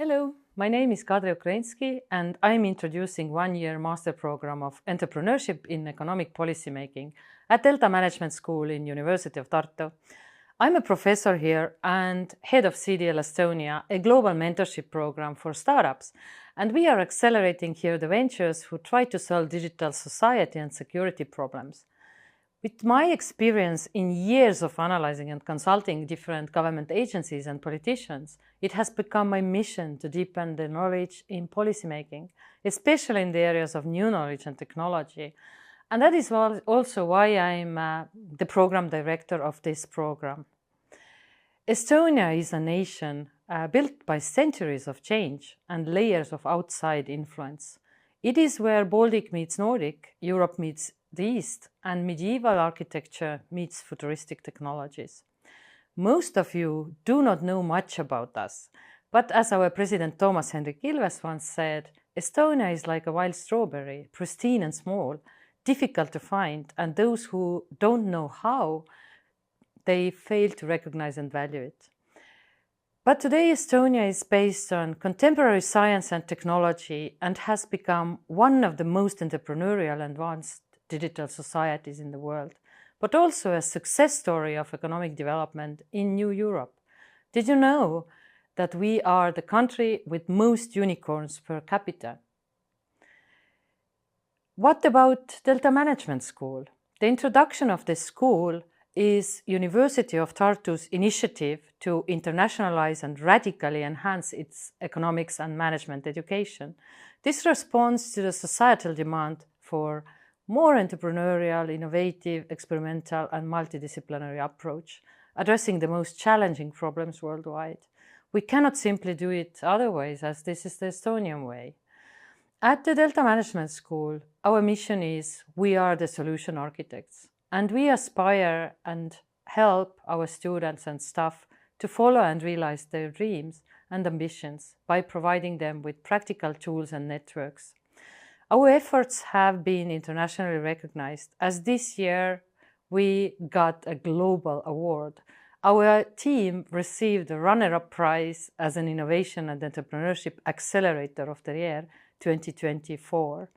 Hello, my name is Kadri Ukrainski and I'm introducing one-year master program of Entrepreneurship in Economic Policymaking at Delta Management School in University of Tartu. I'm a professor here and head of CDL Estonia, a global mentorship program for startups, and we are accelerating here the ventures who try to solve digital society and security problems. With my experience in years of analyzing and consulting different government agencies and politicians, it has become my mission to deepen the knowledge in policymaking, especially in the areas of new knowledge and technology. And that is also why I'm the program director of this program. Estonia is a nation built by centuries of change and layers of outside influence. It is where Baltic meets Nordic, Europe meets the East, and medieval architecture meets futuristic technologies. Most of you do not know much about us, but as our president Toomas Hendrik Ilves once said, Estonia is like a wild strawberry, pristine and small, difficult to find, and those who don't know how, they fail to recognize and value it. But today Estonia is based on contemporary science and technology and has become one of the most entrepreneurial and advanced digital societies in the world, but also a success story of economic development in New Europe. Did you know that we are the country with most unicorns per capita? What about Delta Management School? The introduction of this school is University of Tartu's initiative to internationalize and radically enhance its economics and management education. This responds to the societal demand for more entrepreneurial, innovative, experimental, and multidisciplinary approach, addressing the most challenging problems worldwide. We cannot simply do it otherwise, as this is the Estonian way. At the Delta Management School, our mission is we are the solution architects, and we aspire and help our students and staff to follow and realize their dreams and ambitions by providing them with practical tools and networks. Our efforts have been internationally recognized, as this year we got a global award. Our team received the runner-up prize as an Innovation and Entrepreneurship Accelerator of the Year 2024.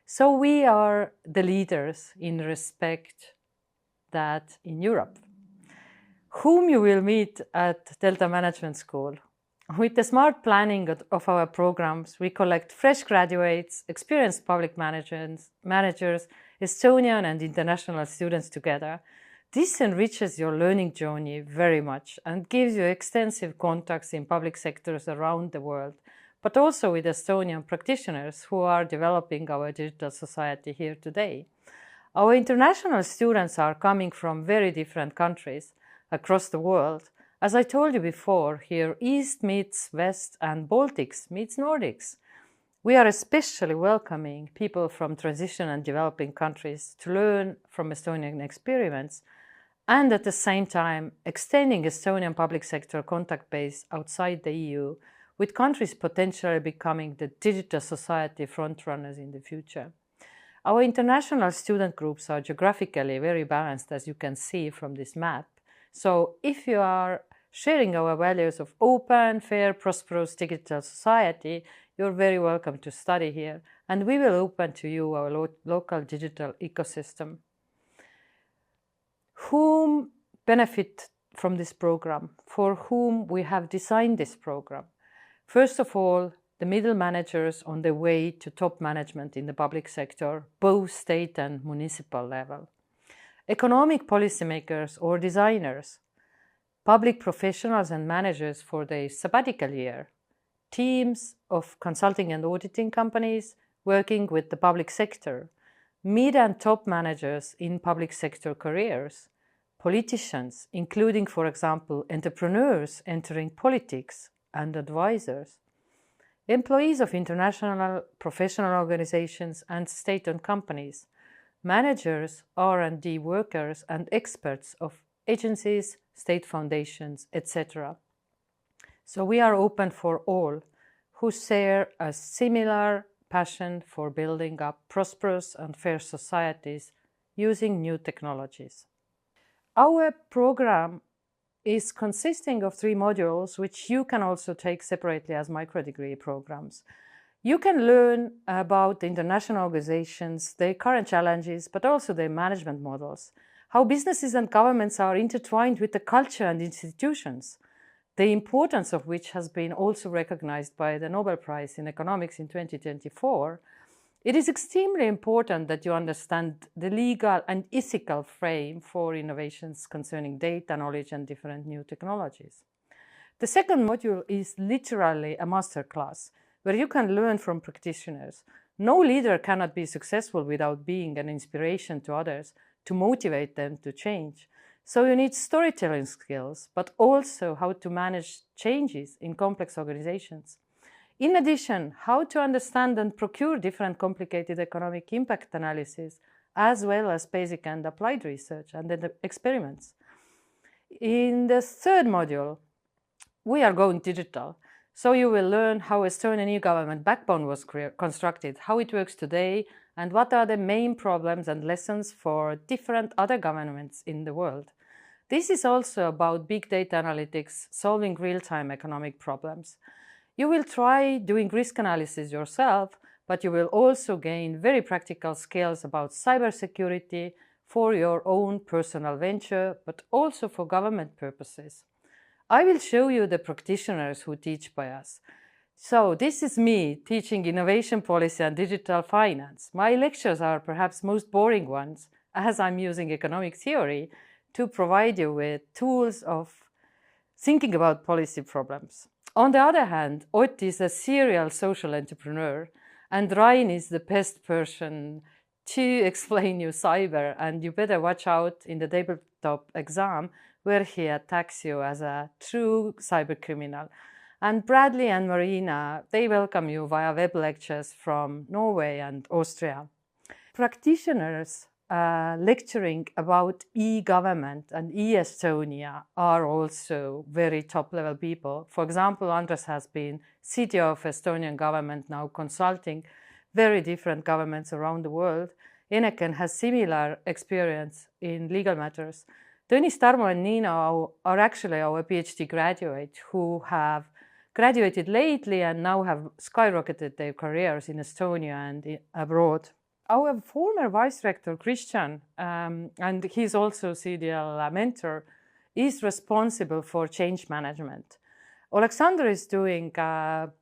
So we are the leaders in respect that in Europe. Whom you will meet at Delta Management School? With the smart planning of our programs, we collect fresh graduates, experienced public managers, Estonian and international students together. This enriches your learning journey very much and gives you extensive contacts in public sectors around the world, but also with Estonian practitioners who are developing our digital society here today. Our international students are coming from very different countries across the world. As I told you before, here East meets West and Baltics meets Nordics. We are especially welcoming people from transition and developing countries to learn from Estonian experiments and at the same time extending Estonian public sector contact base outside the EU, with countries potentially becoming the digital society frontrunners in the future. Our international student groups are geographically very balanced, as you can see from this map. So if you are sharing our values of open, fair, prosperous digital society, you're very welcome to study here, and we will open to you our local digital ecosystem. Whom benefit from this program? For whom we have designed this program? First of all, the middle managers on the way to top management in the public sector, both state and municipal level. Economic policymakers or designers, public professionals and managers for their sabbatical year, teams of consulting and auditing companies working with the public sector, mid and top managers in public sector careers, politicians, including, for example, entrepreneurs entering politics and advisors, employees of international professional organizations and state-owned companies, managers, R&D workers, and experts of agencies, state foundations, etc. So we are open for all who share a similar passion for building up prosperous and fair societies using new technologies. Our program is consisting of 3 modules, which you can also take separately as microdegree programs. You can learn about the international organizations, their current challenges, but also their management models, how businesses and governments are intertwined with the culture and institutions, the importance of which has been also recognized by the Nobel Prize in Economics in 2024. It is extremely important that you understand the legal and ethical frame for innovations concerning data, knowledge, and different new technologies. The second module is literally a masterclass where you can learn from practitioners. No leader cannot be successful without being an inspiration to others to motivate them to change. So you need storytelling skills, but also how to manage changes in complex organizations. In addition, how to understand and procure different complicated economic impact analysis, as well as basic and applied research and the experiments. In the third module, we are going digital. So you will learn how Estonian e-government backbone was constructed, how it works today, and what are the main problems and lessons for different other governments in the world. This is also about big data analytics, solving real-time economic problems. You will try doing risk analysis yourself, but you will also gain very practical skills about cybersecurity for your own personal venture, but also for government purposes. I will show you the practitioners who teach by us. So this is me teaching innovation policy and digital finance. My lectures are perhaps most boring ones, as I'm using economic theory to provide you with tools of thinking about policy problems. On the other hand, Ott is a serial social entrepreneur, and Rain is the best person to explain you cyber, and you better watch out in the tabletop exam where he attacks you as a true cyber criminal. And Bradley and Marina, they welcome you via web lectures from Norway and Austria. Practitioners lecturing about e-government and e-Estonia are also very top-level people. For example, Andres has been CTO of Estonian government, now consulting very different governments around the world. Eneken has similar experience in legal matters. Tõnis, Tarmo, and Nina are actually our PhD graduates who have graduated lately and now have skyrocketed their careers in Estonia and abroad. Our former vice rector, Christian, and he's also CDL mentor, is responsible for change management. Alexander is doing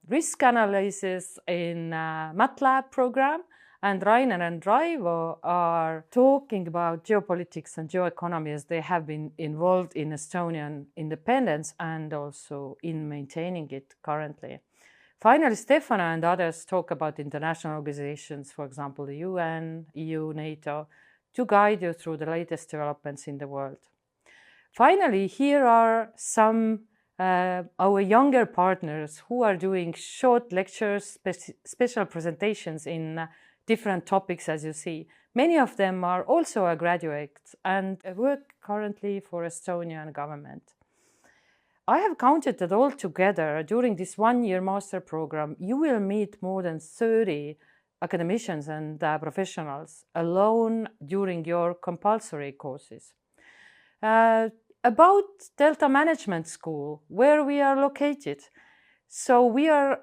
risk analysis in MATLAB program, and Rainer and Raivo are talking about geopolitics and geoeconomy as they have been involved in Estonian independence and also in maintaining it currently. Finally, Stefano and others talk about international organizations, for example, the UN, EU, NATO, to guide you through the latest developments in the world. Finally, here are some our younger partners who are doing short lectures, special presentations in different topics, as you see. Many of them are also graduates and work currently for Estonian government. I have counted that all together during this one-year master program, you will meet more than 30 academicians and professionals alone during your compulsory courses. About Delta Management School, where we are located. So we are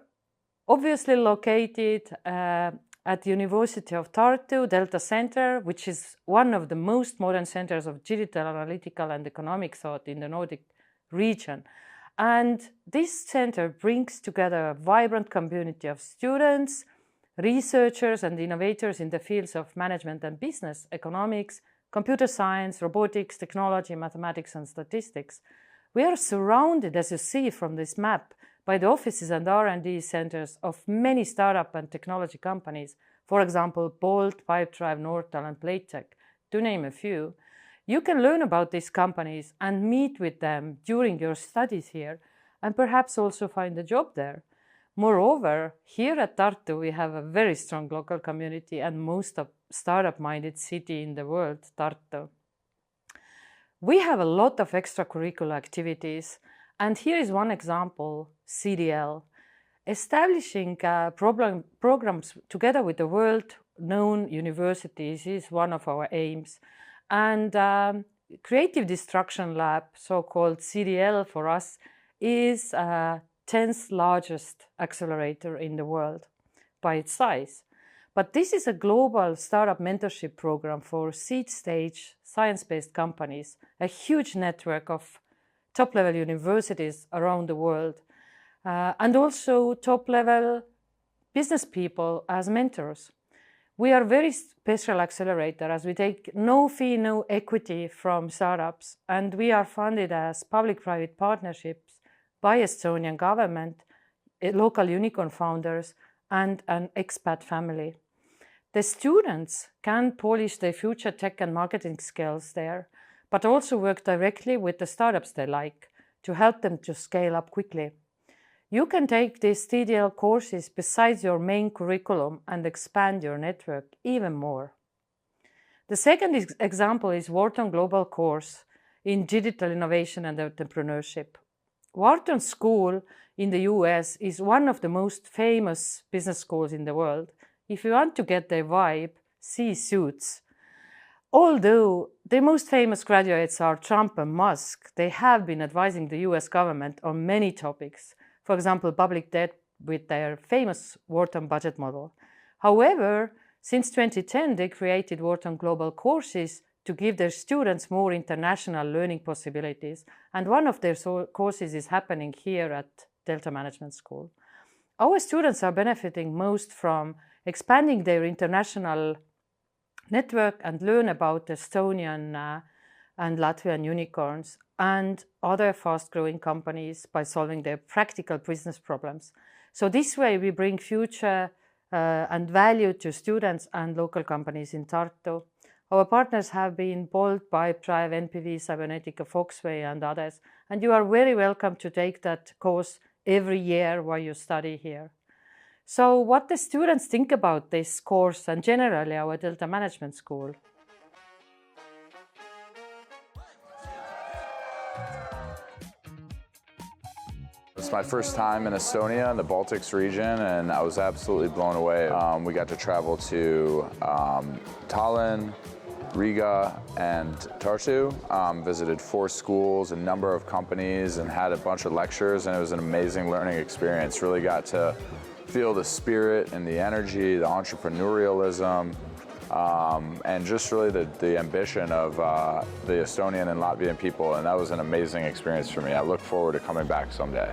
obviously located at the University of Tartu, Delta Centre, which is one of the most modern centers of digital, analytical, and economic thought in the Nordic region. And this center brings together a vibrant community of students, researchers, and innovators in the fields of management and business, economics, computer science, robotics, technology, mathematics, and statistics. We are surrounded, as you see from this map, by the offices and R&D centers of many startup and technology companies, for example, Bolt, Pipedrive, Nortal, and Playtech, to name a few. You can learn about these companies and meet with them during your studies here, and perhaps also find a job there. Moreover, here at Tartu, we have a very strong local community and most startup-minded city in the world, Tartu. We have a lot of extracurricular activities, and here is one example, CDL. Establishing programs together with the world-known universities is one of our aims. And Creative Destruction Lab, so-called CDL for us, is 10th largest accelerator in the world by its size. But this is a global startup mentorship program for seed stage science-based companies, a huge network of top-level universities around the world, and also top-level business people as mentors. We are a very special accelerator as we take no fee, no equity from startups, and we are funded as public-private partnerships by Estonian government, local unicorn founders, and an expat family. The students can polish their future tech and marketing skills there, but also work directly with the startups they like to help them to scale up quickly. You can take these TDL courses besides your main curriculum and expand your network even more. The second example is Wharton Global Course in Digital Innovation and Entrepreneurship. Wharton School in the US is one of the most famous business schools in the world. If you want to get their vibe, see Suits. Although the most famous graduates are Trump and Musk, they have been advising the US government on many topics. For example, public debt with their famous Wharton budget model. However, since 2010, they created Wharton Global Courses to give their students more international learning possibilities. And one of their courses is happening here at Delta Management School. Our students are benefiting most from expanding their international network and learn about Estonian and Latvian unicorns and other fast-growing companies by solving their practical business problems. So this way we bring future and value to students and local companies in Tartu. Our partners have been Bolt, Pipedrive, NPV, Cybernetica, Foxway, and others. And you are very welcome to take that course every year while you study here. So what the students think about this course and generally our Delta Management School? It's my first time in Estonia, in the Baltics region, and I was absolutely blown away. We got to travel to Tallinn, Riga, and Tartu, visited 4 schools, a number of companies, and had a bunch of lectures, and it was an amazing learning experience. Really got to feel the spirit and the energy, the entrepreneurialism, and just really the ambition of the Estonian and Latvian people, and that was an amazing experience for me. I look forward to coming back someday.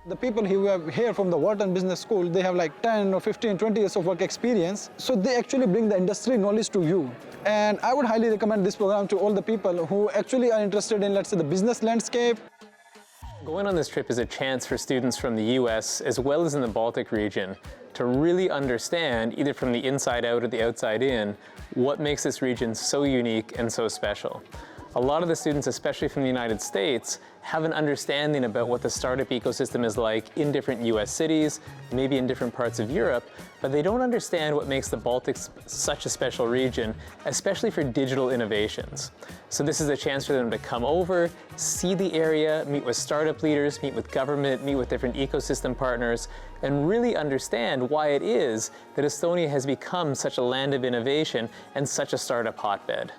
The people who are here from the Wharton Business School, they have like 10 or 15, 20 years of work experience. So they actually bring the industry knowledge to you. And I would highly recommend this program to all the people who actually are interested in, let's say, the business landscape. Going on this trip is a chance for students from the US, as well as in the Baltic region, to really understand, either from the inside out or the outside in, what makes this region so unique and so special. A lot of the students, especially from the United States, have an understanding about what the startup ecosystem is like in different US cities, maybe in different parts of Europe, but they don't understand what makes the Baltics such a special region, especially for digital innovations. So this is a chance for them to come over, see the area, meet with startup leaders, meet with government, meet with different ecosystem partners, and really understand why it is that Estonia has become such a land of innovation and such a startup hotbed.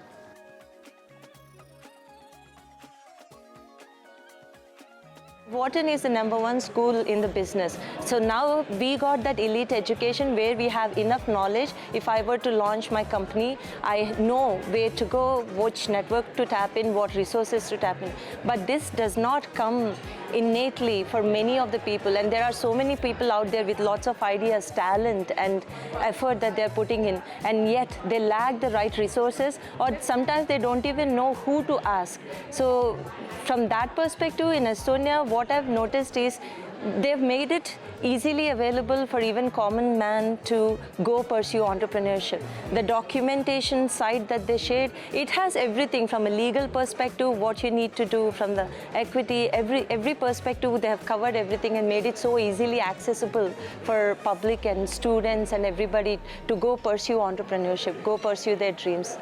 Wharton is the #1 school in the business. So now we got that elite education where we have enough knowledge. If I were to launch my company, I know where to go, which network to tap in, what resources to tap in. But this does not come innately for many of the people. And there are so many people out there with lots of ideas, talent, and effort that they're putting in. And yet they lack the right resources, or sometimes they don't even know who to ask. So from that perspective, in Estonia, what I've noticed is they've made it easily available for even common man to go pursue entrepreneurship. The documentation site that they shared, it has everything from a legal perspective, what you need to do, from the equity, every perspective. They have covered everything and made it so easily accessible for public and students and everybody to go pursue entrepreneurship, go pursue their dreams.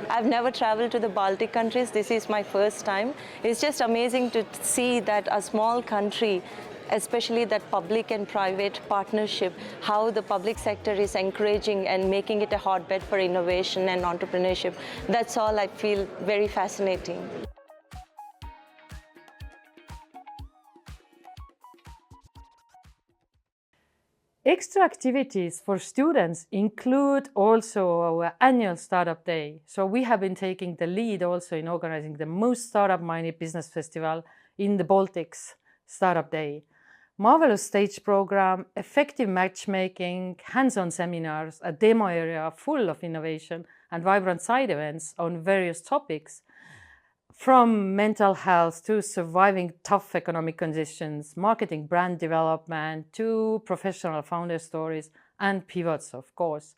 I've never traveled to the Baltic countries. This is my first time. It's just amazing to see that a small country especially that public and private partnership, how the public sector is encouraging and making it a hotbed for innovation and entrepreneurship. That's all I feel very fascinating. Extra activities for students include also our annual Startup Day. So we have been taking the lead also in organizing the most startup-minded business festival in the Baltics, Startup Day. Marvelous stage program, effective matchmaking, hands-on seminars, a demo area full of innovation and vibrant side events on various topics, from mental health to surviving tough economic conditions, marketing, brand development, to professional founder stories and pivots, of course.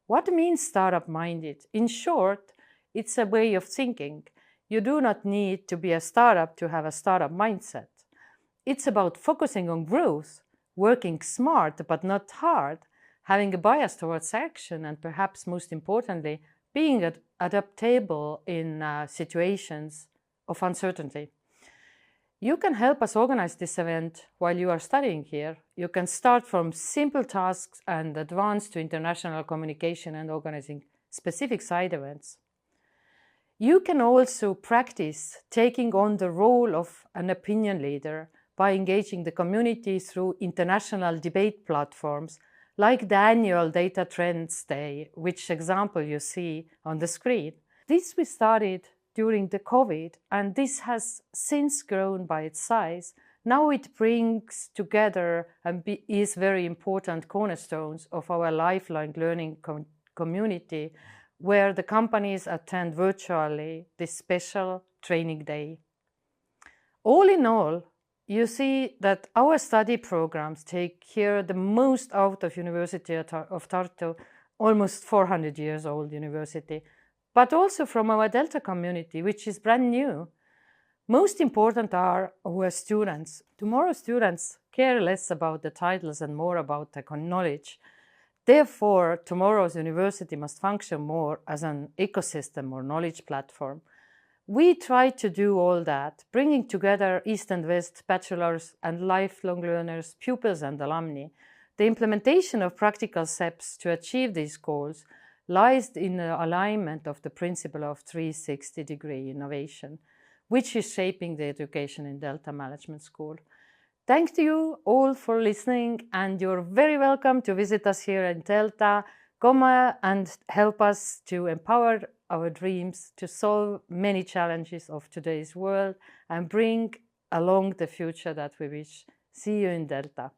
What means startup-minded? In short, it's a way of thinking. You do not need to be a startup to have a startup mindset. It's about focusing on growth, working smart but not hard, having a bias towards action, and perhaps most importantly, being adaptable in situations of uncertainty. You can help us organize this event while you are studying here. You can start from simple tasks and advance to international communication and organizing specific side events. You can also practice taking on the role of an opinion leader by engaging the community through international debate platforms like the annual Data Trends Day, which example you see on the screen. This we started during the COVID, and this has since grown by its size. Now it brings together and is very important cornerstones of our lifelong learning community, where the companies attend virtually this special training day. All in all, you see that our study programs take here the most out of University of Tartu, almost 400 years old university, but also from our Delta community, which is brand new. Most important are our students. Tomorrow's students care less about the titles and more about the knowledge. Therefore, tomorrow's university must function more as an ecosystem or knowledge platform. We try to do all that, bringing together East and West bachelors and lifelong learners, pupils and alumni. The implementation of practical steps to achieve these goals lies in the alignment of the principle of 360-degree innovation, which is shaping the education in Delta Management School. Thank you all for listening, and you're very welcome to visit us here in Delta. Come and help us to empower our dreams, to solve many challenges of today's world and bring along the future that we wish. See you in Delta.